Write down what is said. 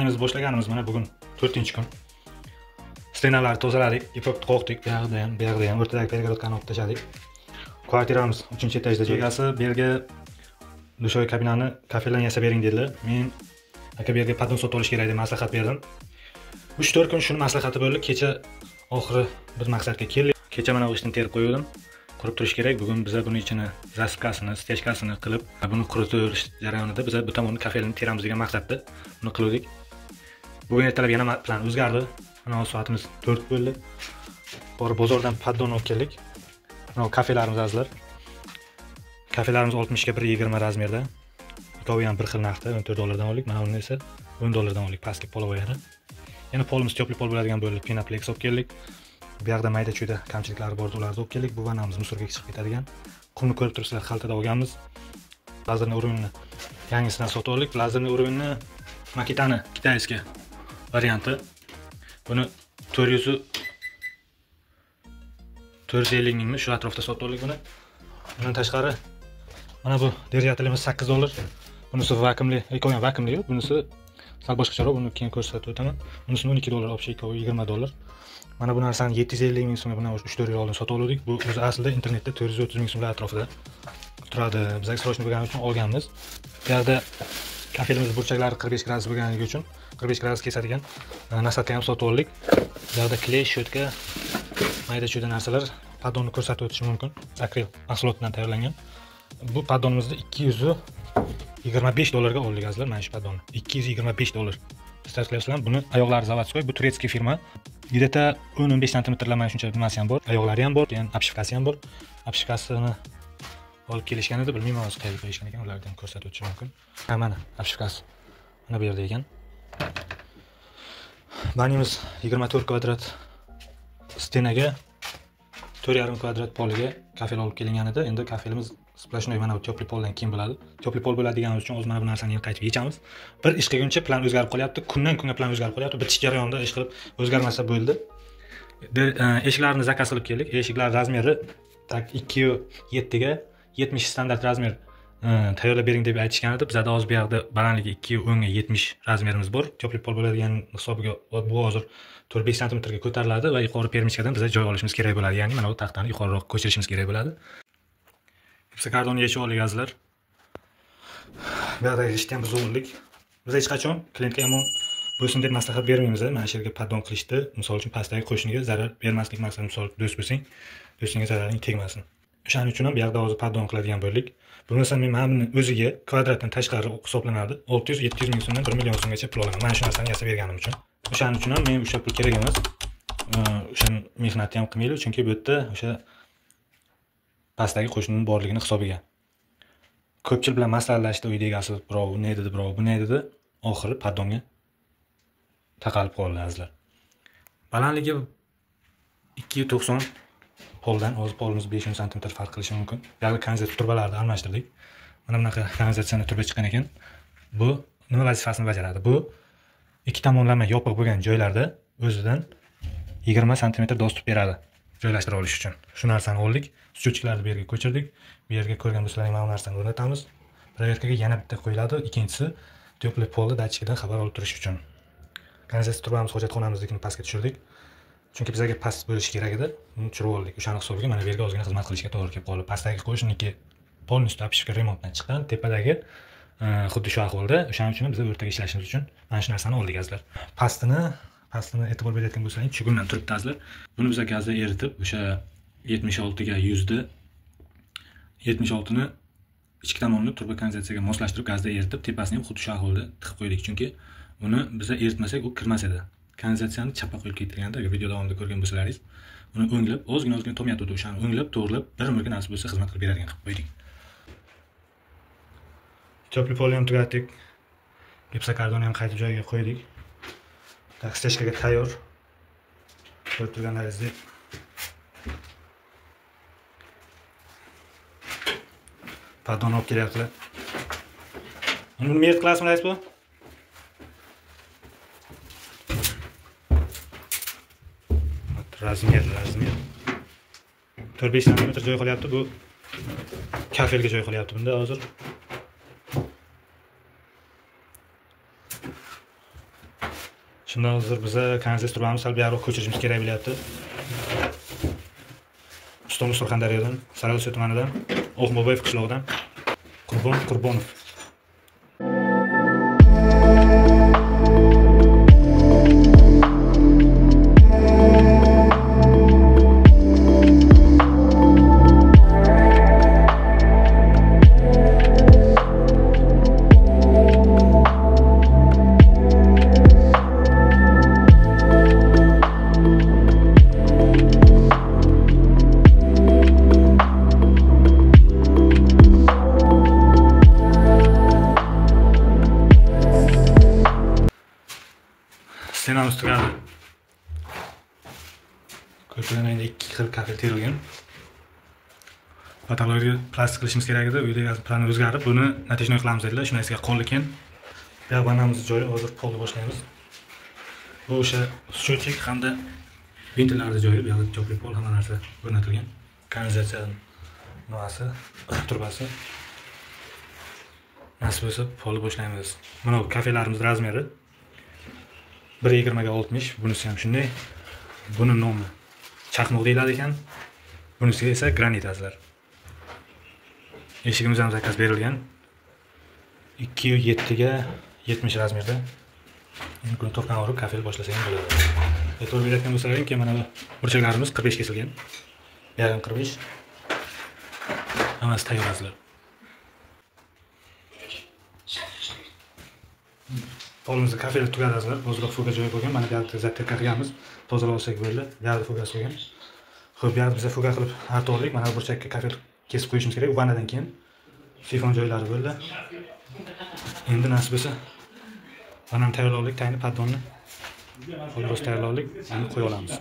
ishimizni boshlaganimiz mana bugun 4-kun. Stenalarni tozaladik, ipakni qoqdik, bu yerda ham o'rtadagi pergorodkani olib tashladik. Kvartiramiz 3-etajda joygasi, bu yerga dushoy kabinani kafeldan yasab bering dedilar. Men aka bu yerga padon sotib olish kerak deb maslahat berdim. 3-4 kun shuni maslahati bo'ldi. Kecha oxiri bir maqsadga keldik. Kecha mana o'shdan terib qo'ydim. Qurib turish kerak. Bugun biz buni ichini zaspkasini, stechkasini qilib, buni quritirish jarayonida biz bu tomonni kafelni teramiz degan maqsadda buni qildik. Bugun ertalab yana plan o'zgardi. Mana soatimiz 4 bo'ldi. Bor bozordan padon olib keldik. Mana kafelarimiz azizlar. Kafelarimiz 60 ga 1.20 razmerda. Ikkovi ham bir xil narxda, $14 dan oldik. Mana uni esa $10 dan oldik, pastki polovoyada. Yana polimiz tepli pol bo'ladigan bo'ldi. Pinaplex olib keldik. Bu yerda mayda-chuyda kamchiliklari bor, ularni olib keldik. Bu vanamiz musorga chiqib ketadigan. Qumni ko'rib turibsizlar, xaltada olganmiz. Lazerni uruvinni yangisidan sotib oldik. Lazerni uruvinni maketani kitayskiy varianti. Buni 450 mingmi shu atrofda sotib oldik buni. Bundan tashqari mana bu dvigatelimiz $8. Bunisi vakuumli, ikkovi vakuumli yo'q. Bunisi sal boshqacharoq, buni keyin ko'rsatib o'taman. Bunisi $12, общий ikkovi $20. Mana bu narsani 750 ming so'mga buni 3-4 yil oldin sotib oldik. Bu o'zi aslida internetda 430 ming so'mlar atrofida turadi. Biz srochni bo'lgani uchun olganmiz. Bu yerda kafelimiz burchaklari 45 gradus bo'lganligi uchun 45 gradus kesadigan nasatka ham sotib oldik. Bu yerda kley, shotka, mayda-chuyda narsalar, padonni ko'rsatib o'tishim mumkin. Akril mahsulotidan tayyorlangan. Bu padonimizni $225 ga oldik azizlar, mana shu padonni. $225. Siz qilasizlar, buni ayoqlari zavodskoy, bu turetskiy firma. Где-то 10-15 santimetrlar mana shuncha nimasi ham bor, ayoqlari ham bor, keyin obshivkasi ham bor. Obshivkasini olib kelishgan edi, bilmayman hozir qayerga qo'yishgan ekan, ulardan ko'rsatib o'tishim mumkin. Mana obshivkasi. Mana bu yerda ekan. Banimiz 24 kvadrat stenaga 4,5 kvadrat poliga kafel olib kelingan edi. Endi kafelimiz splashnoy mana bu tepli poldan keyin bo'ladi. Tepli pol bo'ladiganimiz uchun o'z mana bu narsani yana qaytib yechamiz. Bir ish qilguncha plan o'zgarib qolyapti. Kundan kunga plan o'zgarib qolyapti. Bitish jarayonida ish qilib o'zgarmasa bo'ldi. Eshiklarni zakaz qilib keldik. Eshiklar razmeri 2.7 ga 70 standart razmer tayyorlab bering deb aytishgan edi. Bizda hozir bu yerda balandligi 2.10 ga 70 razmerimiz bor. Tepli pol bo'ladigan hisobiga bu hozir 4-5 cm ga ko'tariladi va yuqori permichkadan bizga joy olishimiz kerak bo'ladi. Ya'ni mana bu taxtani yuqoriroq ko'chirishimiz kerak bo'ladi. Gipsokardonni yechib oldik azizlar. Bu yerdagi ishni ham buzib biz hech qachon klientga yomon bo'lsin deb maslahat bermaymiz. Mana shu yerga padon qilishdi, misol uchun pastdagi qo'shniga zarar bermaslik maqsadida, misol do'st bo'lsang, do'stingga zararing tegmasin. O'shaning uchun ham bu yerda hozir padon qiladigan bo'ldik. Bo'lmasa men mana buni o'ziga kvadratdan tashqari hisoblanadi. 600-700 ming so'mdan 1 million so'mgacha pul olaman. Mana shu narsani yasab berganim uchun. O'shaning uchun ham men o'sha pul kerak emas. O'sha mehnatni ham qilmaydi, chunki bu yerda o'sha pastdagi qo'shnining borligini hisobiga. Ko'pchilik bilan maslahatlashdi, uyda egasi birov bunday dedi, birov bunday dedi. Oxiri padonga taqalib qoldi azizlar. Balandligi 2.90 poldan, hozir polimiz 5 cm farq qilishi mumkin. Bu yerda kanalizatsiya turbalarni almashtirdik. Mana bunaqa kanalizatsiyaning turba chiqqan ekan. Bu nima vazifasini bajaradi? Bu ikki tomonlama yopiq bo'lgan joylarda o'zidan 20 cm dostуп beradi joylashtira olish uchun. Shu narsani oldik. Счетчикlarni bu yerga ko'chirdik. Bu yerga ko'rgan do'stlaring mana bu narsani o'rnatamiz. Proverkaga yana bitta qo'yiladi. Ikkinchisi tepli polda datchikidan xabar olib turish uchun. Kanalizatsiya turbamiz hojatxonamiznikini pastga tushirdik. Chunki bizga past bo'lishi kerak edi. Uni tushirib oldik. O'shaning hisobiga mana bu yerga ozgina xizmat qilishga to'g'ri kelib qoldi. Pastdagi qo'shniki polni ustida obshivka remontdan chiqqan, tepadagi xuddi shu ahvolda. O'shaning uchun biz o'rtaga ishlashimiz uchun mana shu narsani oldik azizlar. Pastini e'tibor berayotgan bo'lsangiz, chugundan turibdi azizlar. Buni biz gazda eritib, o'sha 76 ga 100 da 76 ni ichki tomonini turba kanalizatsiyaga moslashtirib gazda eritib, tepasini ham xuddi shu ahvolda tiqib qo'ydik. Chunki uni biz eritmasak u kirmas edi. Kanalizatsiyani chapqa qo'yib ketilganda, agar video davomida ko'rgan bo'lsalaringiz, uni o'nglab, ozgina tomyapti, o'shani o'nglab, to'g'rilab, bir umrga nasib bo'lsa xizmat qilib beradigan qilib qo'ydik. Tepli polni ham tugatdik. Gipsokardonni ham qaytib joyiga qo'ydik. Stechkaga tayyor. Ko'rib turganlaringizdek padon olib kelyaptilar. Buni mer qilasizmi, rais bu? Razmer. 4-5 cm joy qolyapti. Bu kafelga joy qolyapti bunda hozir. Shunda hozir biza kanalizatsiya turbamizni sal buyoqqa ko'chirishimiz kerak bo'lyapti. Ustom Surxondaryodan, Sariosiyo tumanidan, O'g'mo'boyev qishlog'idan Qurbonov. Stenamiz tugadi. Ko'chadan endi 2 xil kafel terilgan. Patalarga plastik qilishimiz kerak edi. Uyda plan o'zgarib, buni natijani qilamiz dedilar. Shunday sizga qoldi ekan. Bu vanamizni joyi hozir polni boshlaymiz. Bu o'sha счетчик hamda ventillarning joyi, bu yerda chopli pol hamma narsa o'rnatilgan. Kanalizatsiya nimasi, turbasi. Nasib bo'lsa polni boshlaymiz. Mana bu kafelarimiz razmeri 1.20 ga 60, bunisi ham shunday. Buni nomi chaqmoq deyiladi ekan. Bunisiga esa granit azlar. Eshigimiz ham zakaz berilgan. 2.7 ga 70 razmerda. Endi buni to'pdan olib kafel boshlasak ham bo'ladi. E'tibor berayotgan bo'lsalaring, keyin mana bu burchaklarimiz 45 kesilgan. Bu ham 45. Hammasi tayyor azlar. Polimizni kafel tugadazlar. Hozirroq fuga joyi bo'lgan. Mana bu yerda zatka qilganmiz. Tozalab olsak bo'ldi. Bu yerda fugasi bo'lgan. Xo'p, bu yerda biz fuga qilib artoldik. Mana bu burchakka kafel kesib qo'yishimiz kerak. Vanadan keyin sifon joylari bo'ldi. Endi nasib bo'lsa vanani tayyorladik, tayini paddonni hozir tayyorladik. Endi qo'ya olamiz.